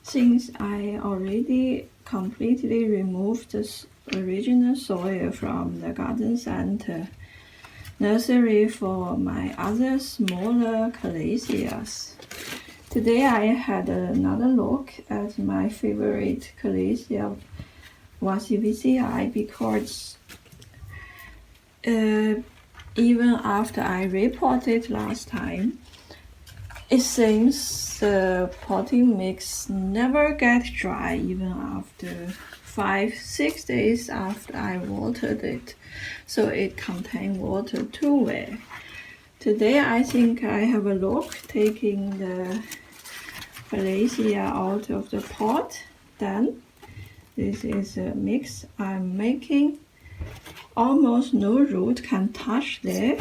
Since I already completely removed the original soil from the garden center nursery for my other smaller Calatheas, today I had another look at my favorite Calathea Warscewiczii because even after I repotted last time, it seems the potting mix never gets dry even after 5-6 days after I watered it, so it contains water too well. Today I think I have a look taking the Calathea out of the pot. Then this is a mix I'm making. Almost no root can touch there.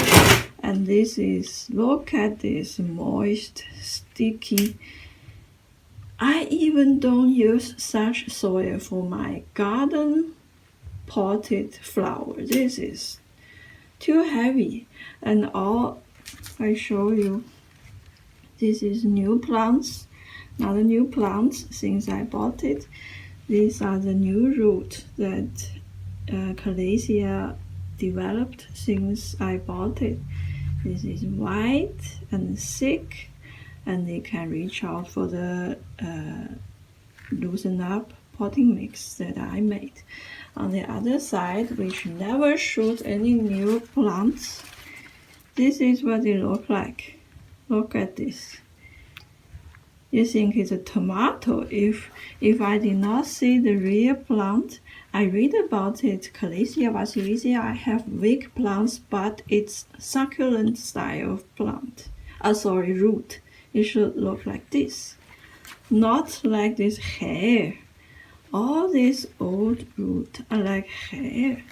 And this is, look at this, moist, sticky. I even don't use such soil for my garden potted flower. This is too heavy. And all I show you, this is new plants, not a new plants since I bought it. These are the new roots that Calathea developed since I bought it. This is white and thick, and they can reach out for the loosen up potting mix that I made. On the other side, which never showed any new plants, this is what they look like. Look at this. You think it's a tomato. If I did not see the real plant, I read about it, Calathea Warscewiczii. I have weak plants, but it's succulent style of plant. Root. It should look like this, not like this hair. All these old roots are like hair,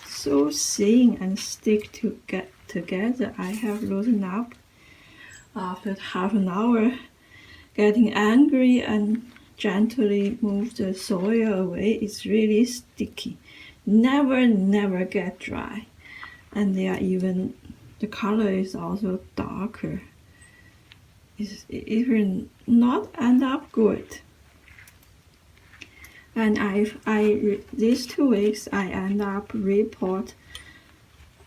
so thin and stick to get together. I have loosened up after half an hour, getting angry and gently move the soil away. It's really sticky. Never get dry. And they are even, the color is also darker. It's even not end up good. And these 2 weeks I end up repot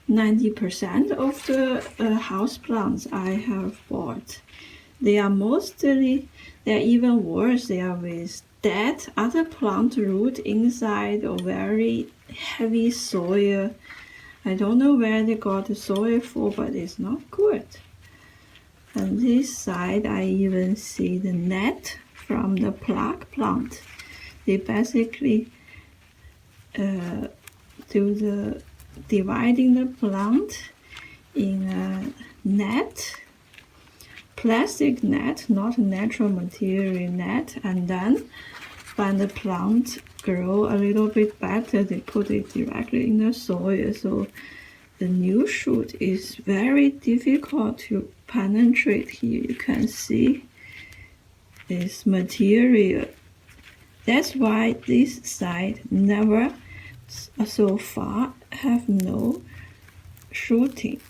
90% of the house plants I have bought. They are even worse. They are with dead other plant root inside or very heavy soil. I don't know where they got the soil for, but it's not good. And this side, I even see the net from the plug plant. They basically do the dividing the plant in a net, plastic net, not natural material net, and then when the plant grow a little bit better, they put it directly in the soil. So the new shoot is very difficult to penetrate. Here you can see this material. That's why this side never so far have no shooting.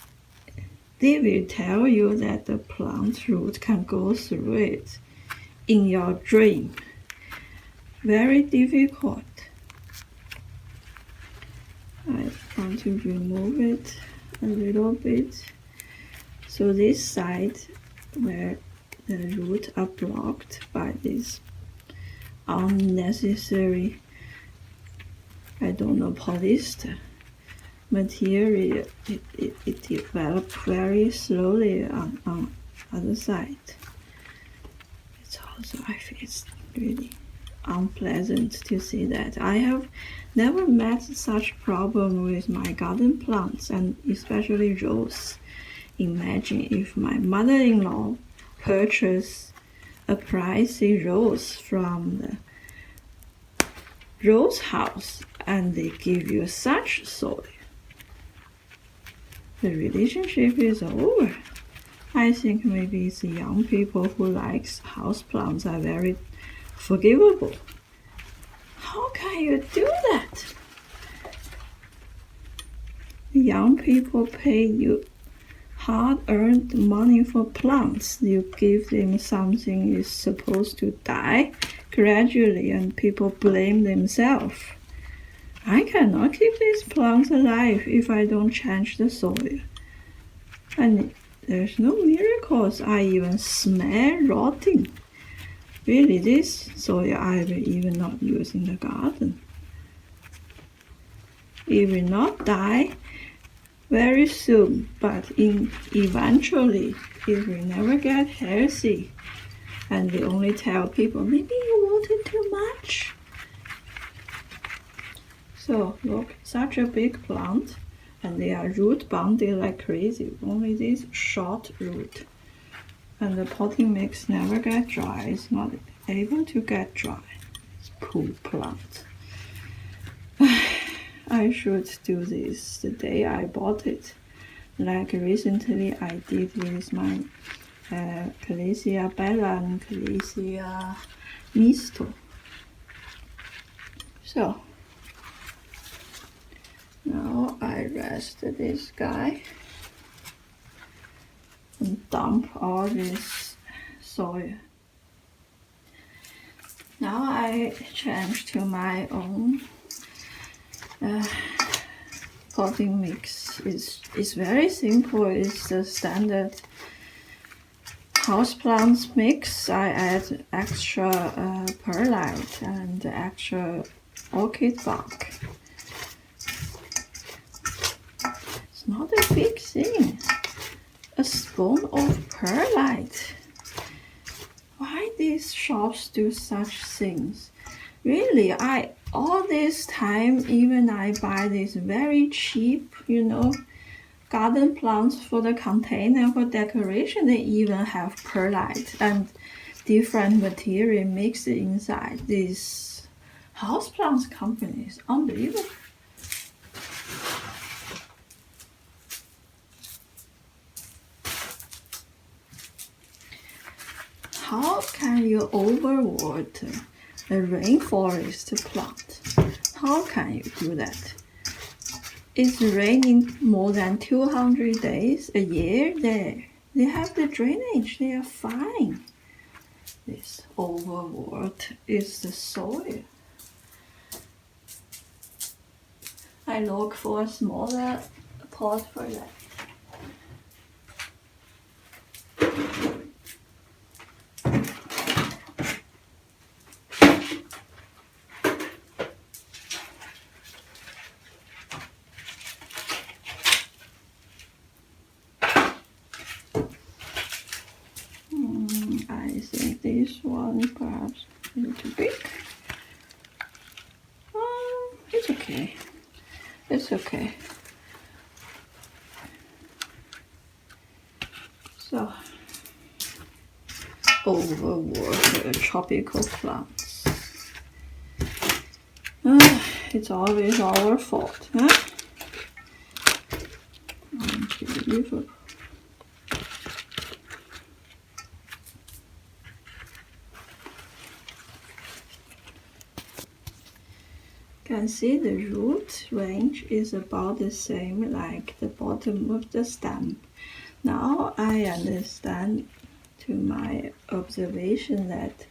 They will tell you that the plant root can go through it in your dream. Very difficult. I want to remove it a little bit. So this side where the roots are blocked by this unnecessary, I don't know, polyester material, it developed very slowly on other side. It's also, I feel it's really unpleasant to see that. I have never met such problem with my garden plants, and especially rose. Imagine if my mother-in-law purchased a pricey rose from the rose house and they give you such soil. The relationship is over. I think maybe it's young people who likes houseplants are very forgivable. How can you do that? Young people pay you hard-earned money for plants. You give them something is supposed to die, gradually and people blame themselves. I cannot keep these plants alive if I don't change the soil. And there's no miracles. I even smell rotting. Really, this soil I will even not use in the garden. It will not die very soon, but eventually it will never get healthy. And we only tell people, maybe you watered too much. So look, such a big plant, and they are root bounded like crazy, only this short root. And the potting mix never get dry, it's not able to get dry. It's poor plant. I should do this the day I bought it. Like recently I did with my Calathea bella and Calathea misto. So now I rest this guy and dump all this soil. Now I change to my own potting mix. It's very simple. It's the standard houseplants mix. I add extra perlite and extra orchid bark. It's not a big thing. A spoon of perlite. Why these shops do such things? Really, all this time, even I buy this very cheap, garden plants for the container for decoration. They even have perlite and different material mixed inside. These houseplants companies, unbelievable. How can you overwater a rainforest plant? How can you do that? It's raining more than 200 days a year there. They have the drainage, they are fine. This overwater is the soil. I look for a smaller pot for that. I think this one perhaps a little big. It's okay. It's okay. So, overwater tropical plants. It's always our fault, huh? Unbelievable. Can see the root range is about the same like the bottom of the stem. Now I understand to my observation that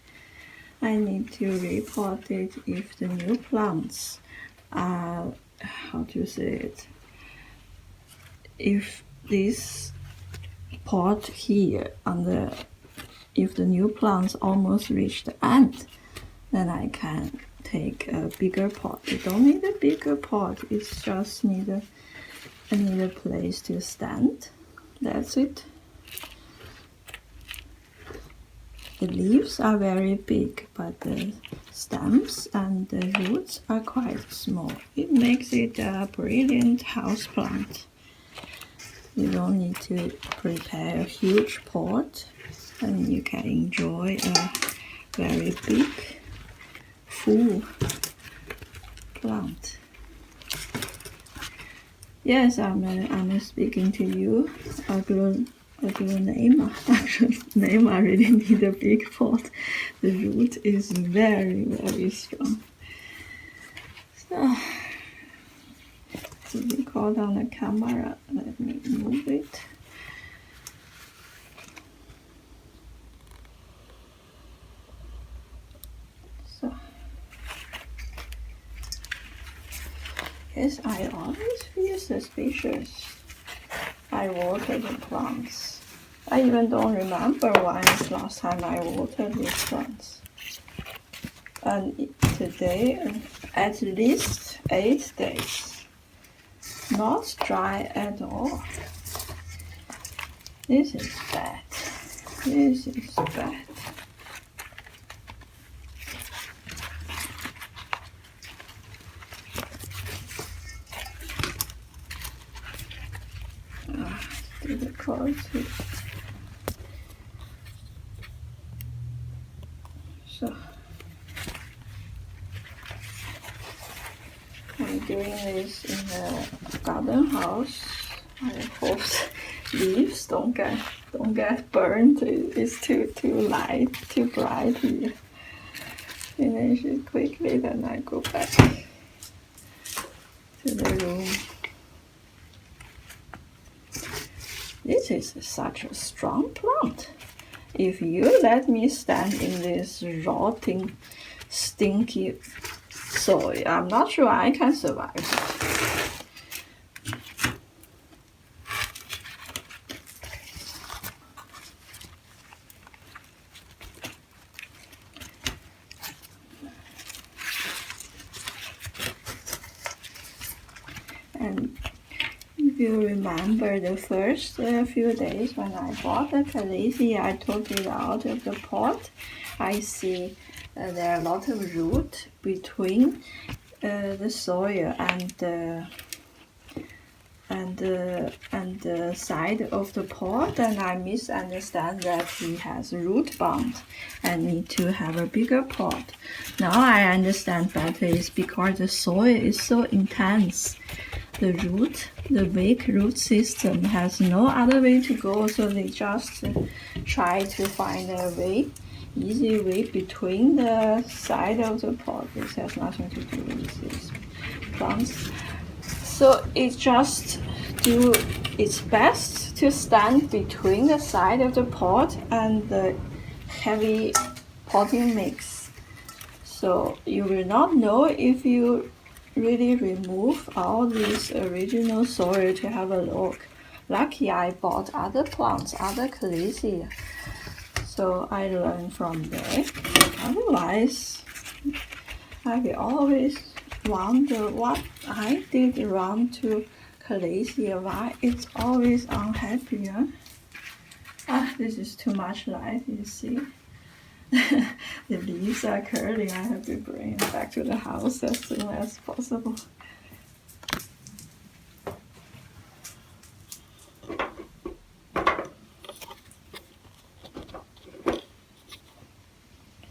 I need to repot it if the new plants are, if this pot here if the new plants almost reach the end, then I can take a bigger pot. You don't need a bigger pot, it's just I need a place to stand. That's it. The leaves are very big, but the stems and the roots are quite small. It makes it a brilliant houseplant. You don't need to prepare a huge pot, and you can enjoy a very big full plant. Yes, I'm speaking to you, Aglonema. Aglonema really need a big pot. The root is very, very strong. So, to record on the camera, let me move it. Yes, I always feel suspicious. I water the plants. I even don't remember when is last time I watered these plants. And today, at least 8 days. Not dry at all. This is bad. This is bad. Difficulty. So I'm doing this in the garden house. I hope leaves don't get burnt. It's too light, too bright here. Finish it quickly, then I go back to the room. This is such a strong plant. If you let me stand in this rotting, stinky soil, I'm not sure I can survive it. And if you remember the first few days when I bought the Calathea, I took it out of the pot. I see there are a lot of root between the soil and the side of the pot, and I misunderstand that he has root bound and need to have a bigger pot. Now I understand better. It's because the soil is so intense. The weak root system has no other way to go, so they just try to find a easy way between the side of the pot. This has nothing to do with these plants. So it just do its best to stand between the side of the pot and the heavy potting mix. So you will not know if you really remove all this original soil to have a look. Lucky I bought other plants, other Calathea. So I learned from there. Otherwise, I will always wonder what I did wrong to Calathea, why it's always unhappy. This is too much light, you see. The leaves are curling. I have to bring it back to the house as soon as possible.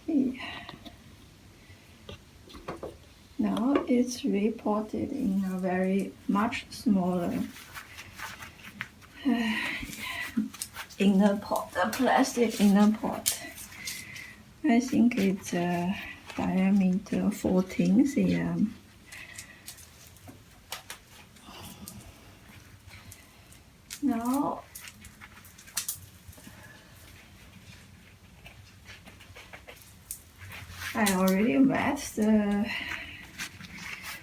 Okay. Now it's repotted in a very much smaller inner pot, the plastic inner pot. I think it's diameter 14 cm. Now I already wet the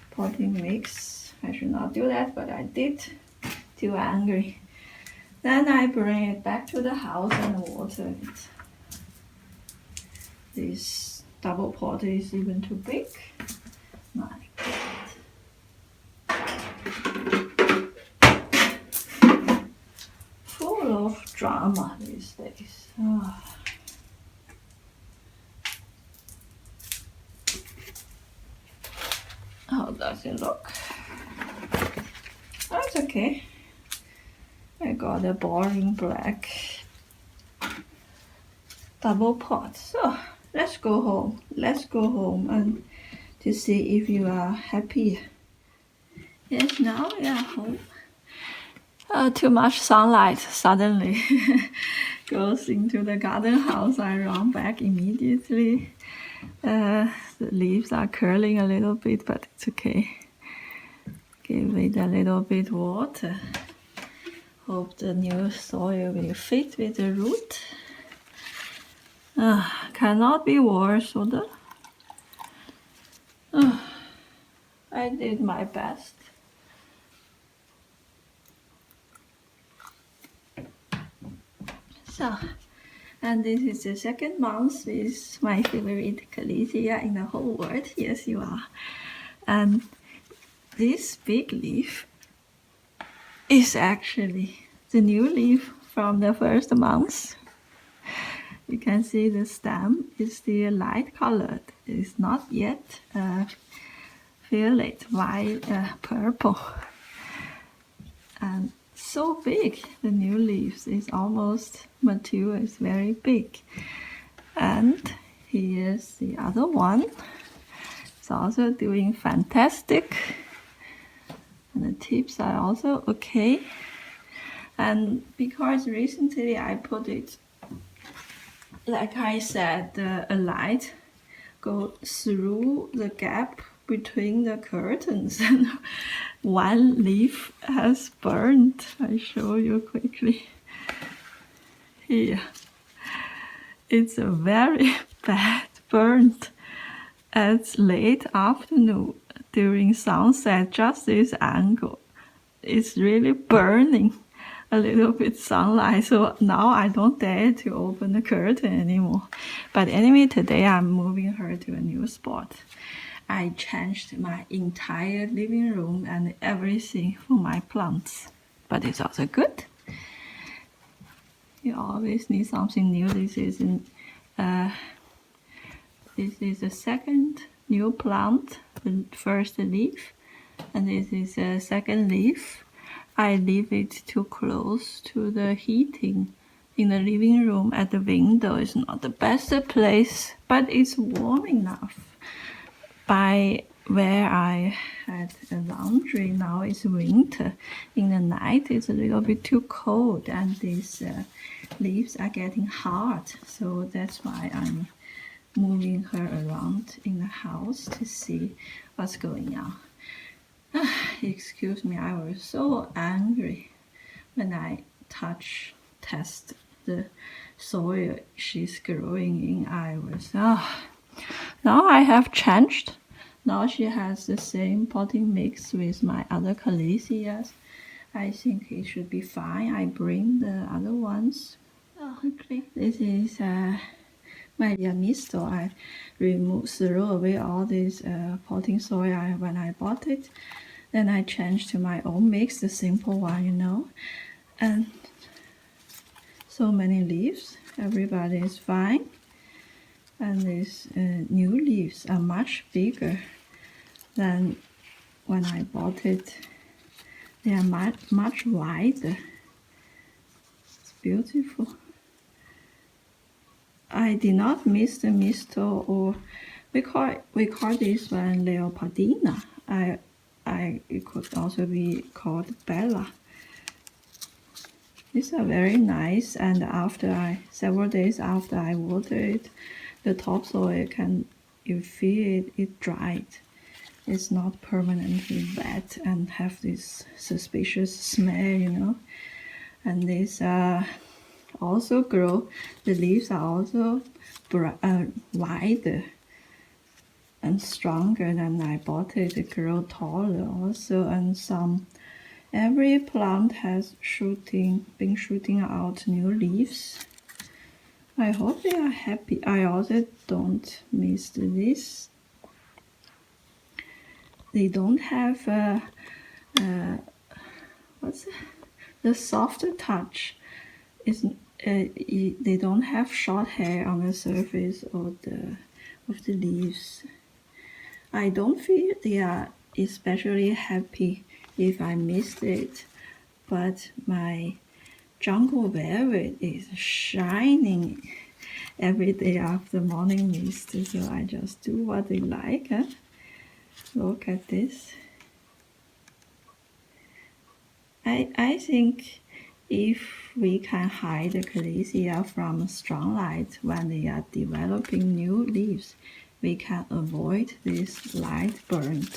potting mix. I should not do that, but I did. Too angry. Then I bring it back to the house and water it. This double pot is even too big. My God. Full of drama these days. How does it look? That's okay. I got a boring black double pot. So let's go home. Let's go home and to see if you are happy. Yes, now we are home. Too much sunlight suddenly goes into the garden house. I run back immediately. The leaves are curling a little bit, but it's okay. Give it a little bit water. Hope the new soil will fit with the root. Cannot be worse, oder? I did my best. So, and this is the second month with my favorite Calathea in the whole world. Yes, you are. And this big leaf is actually the new leaf from the first month. You can see the stem is still light colored. It's not yet violet, white, purple. And so big, the new leaves is almost mature, it's very big. And here's the other one. It's also doing fantastic. And the tips are also okay. And because recently I put it, like I said, a light go through the gap between the curtains, and one leaf has burned. I show you quickly. Here. It's a very bad burn at late afternoon during sunset, just this angle. It's really burning a little bit sunlight, so now I don't dare to open the curtain anymore. But anyway, today I'm moving her to a new spot. I changed my entire living room and everything for my plants, but it's also good. You always need something new. This is the second new plant, the first leaf, and this is the second leaf. I leave it too close to the heating in the living room at the window. It's not the best place, but it's warm enough. By where I had a laundry, now it's winter. In the night it's a little bit too cold, and these leaves are getting hard, so that's why I'm moving her around in the house to see what's going on. Excuse me, I was so angry when I test the soil she's growing in. I was, now I have changed. Now she has the same potting mix with my other Calatheas. I think it should be fine. I bring the other ones quickly. This is my misto. I threw away all this potting soil when I bought it. Then I changed to my own mix, the simple one, you know. And so many leaves. Everybody is fine. And these new leaves are much bigger than when I bought it. They are much wider. It's beautiful. I did not miss the misto, or we call this one Leopardina. It could also be called Bella. These are very nice, and several days after I water it, the topsoil you feel it dried. It's not permanently wet and have this suspicious smell, you know. And these also grow. The leaves are also wider and stronger than I bought it. They grow taller also, and every plant has been shooting out new leaves. I hope they are happy. I also don't miss this. They don't have the softer touch. They don't have short hair on the surface of the leaves. I don't feel they are especially happy if I missed it, but my jungle velvet is shining every day after morning mist, so I just do what they like. Look at this. I think if we can hide the Calathea from strong light when they are developing new leaves, we can avoid this light burn.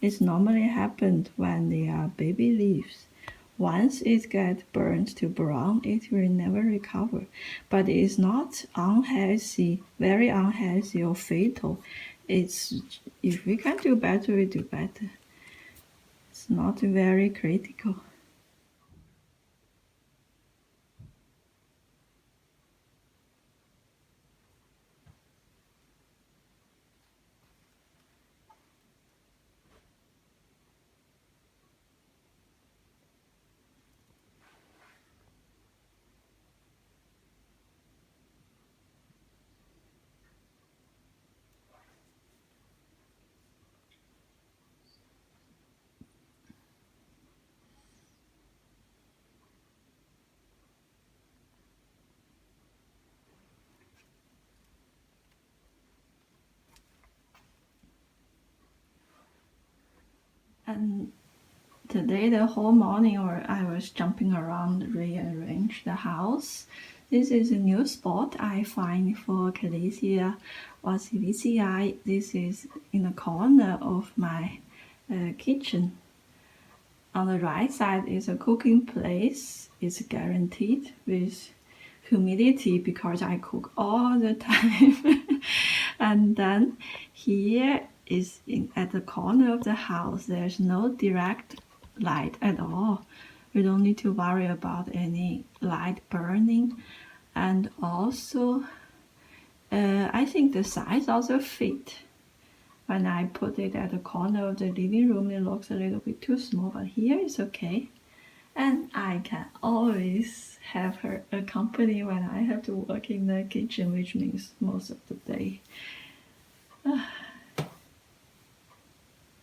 It normally happens when they are baby leaves. Once it gets burned to brown, it will never recover. But it's not unhealthy, very unhealthy or fatal. If we can do better, we do better. It's not very critical. And today, the whole morning, I was jumping around, rearrange the house. This is a new spot I find for Calathea Warscewiczii. This is in the corner of my kitchen. On the right side is a cooking place. It's guaranteed with humidity because I cook all the time. And then here is at the corner of the house. There's no direct light at all. We don't need to worry about any light burning. And also, I think the size also fit. When I put it at the corner of the living room, it looks a little bit too small, but here it's okay. And I can always have her accompany when I have to work in the kitchen, which means most of the day.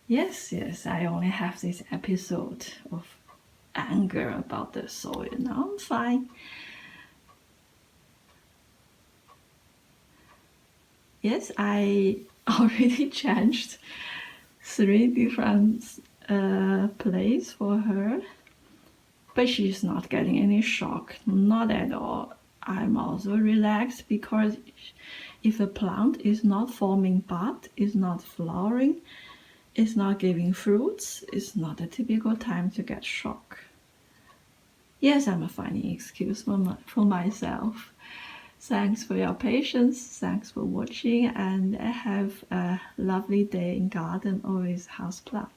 Yes, I only have this episode of anger about the soil. Now I'm fine. Yes, I already changed 3 different places for her, but she's not getting any shock, not at all. I'm also relaxed because if a plant is not forming bud, is not flowering, is not giving fruits, it's not a typical time to get shock. Yes, I'm finding excuse for myself. Thanks for your patience, thanks for watching, and have a lovely day in garden or with houseplant.